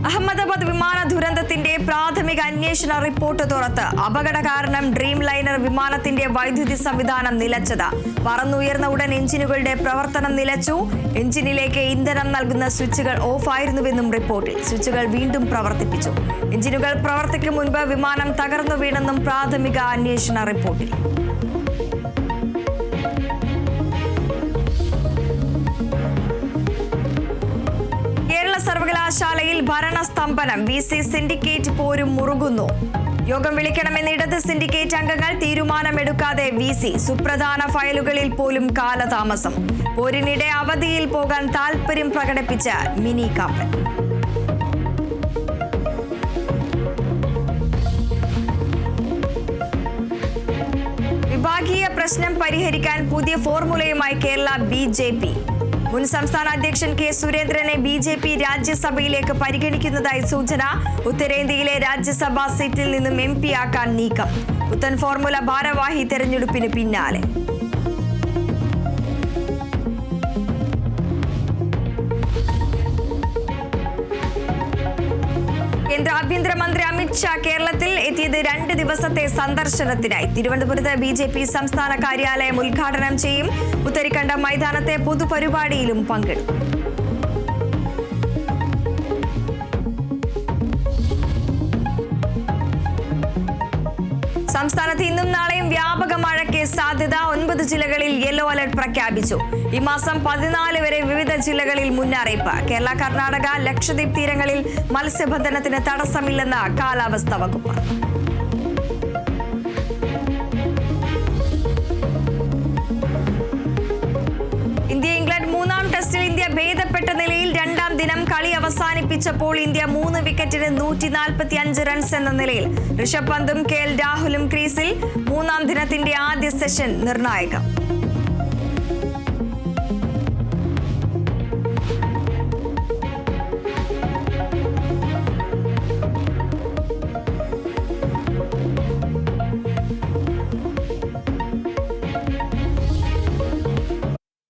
അഹമ്മദാബാദ് വിമാന ദുരന്തത്തിന്റെ പ്രാഥമിക അന്വേഷണ റിപ്പോർട്ട് തുറത്ത് അപകട കാരണം ഡ്രീം ലൈനർ വിമാനത്തിന്റെ വൈദ്യുതി സംവിധാനം നിലച്ചത്. പറന്നുയർന്ന ഉടൻ എഞ്ചിനുകളുടെ പ്രവർത്തനം നിലച്ചു. എഞ്ചിനിലേക്ക് ഇന്ധനം നൽകുന്ന സ്വിച്ചുകൾ ഓഫായിരുന്നുവെന്നും റിപ്പോർട്ടിൽ. സ്വിച്ചുകൾ വീണ്ടും പ്രവർത്തിപ്പിച്ചു. എഞ്ചിനുകൾ പ്രവർത്തിക്കും മുൻപ് വിമാനം തകർന്നു വീണെന്നും പ്രാഥമിക അന്വേഷണ റിപ്പോർട്ടിൽ. സർവകലാശാലയിൽ ഭരണസ്തംഭനം. VC സിൻഡിക്കേറ്റ് പോരും മുറുകുന്നു. യോഗം വിളിക്കണമെന്ന് ഇടത് സിൻഡിക്കേറ്റ് അംഗങ്ങൾ. തീരുമാനമെടുക്കാതെ VC. സുപ്രധാന ഫയലുകളിൽ പോലും കാലതാമസം. പോരിനിടെ അവധിയിൽ പോകാൻ താൽപര്യം പ്രകടിപ്പിച്ച മിനി കാപ്പൻ. വിഭാഗീയ പ്രശ്നം പരിഹരിക്കാൻ പുതിയ ഫോർമുലയുമായി കേരള BJP. മുൻ സംസ്ഥാന അധ്യക്ഷൻ K. സുരേന്ദ്രനെ BJP രാജ്യസഭയിലേക്ക് പരിഗണിക്കുന്നതായി സൂചന. ഉത്തരേന്ത്യയിലെ രാജ്യസഭാ സീറ്റിൽ നിന്നും MP ആക്കാൻ നീക്കം. പുത്തൻ ഫോർമുല ഭാരവാഹി തെരഞ്ഞെടുപ്പിന് പിന്നാലെ. കേന്ദ്ര ആഭ്യന്തരമന്ത്രി അമിത് ഷാ കേരളത്തിൽ എത്തിയത് 2 ദിവസത്തെ സന്ദർശനത്തിനായി. തിരുവനന്തപുരത്ത് BJP സംസ്ഥാന കാര്യാലയം ഉദ്ഘാടനം ചെയ്യും. പുത്തരിക്കണ്ടം മൈതാനത്തെ പൊതുപരിപാടിയിലും പങ്കെടുക്കും. സംസ്ഥാനത്ത് ഇന്നും നാളെയും വ്യാപക മഴയ്ക്ക് സാധ്യത. 9 ജില്ലകളിൽ യെല്ലോ അലർട്ട് പ്രഖ്യാപിച്ചു. ഈ മാസം 14 വരെ വിവിധ ജില്ലകളിൽ മുന്നറിയിപ്പ്. കേരള, കർണാടക, ലക്ഷദ്വീപ് തീരങ്ങളിൽ മത്സ്യബന്ധനത്തിന് തടസ്സമില്ലെന്ന് കാലാവസ്ഥാ വകുപ്പ്. ഇന്ത്യ-ഇംഗ്ലണ്ട് 3-ാം ടെസ്റ്റിൽ ഇന്ത്യ ഭേദപ്പെട്ട നിലയിൽ. 2-ാം ദിനം കളി അവസാനിപ്പിച്ചപ്പോൾ ഇന്ത്യ 3 വിക്കറ്റിന് 145 റൺസ് എന്ന നിലയിൽ. ഋഷഭ് പന്തും KL രാഹുലും ക്രീസിൽ. 3-ാം ദിനത്തിന്റെ ആദ്യ സെഷൻ നിർണായകം.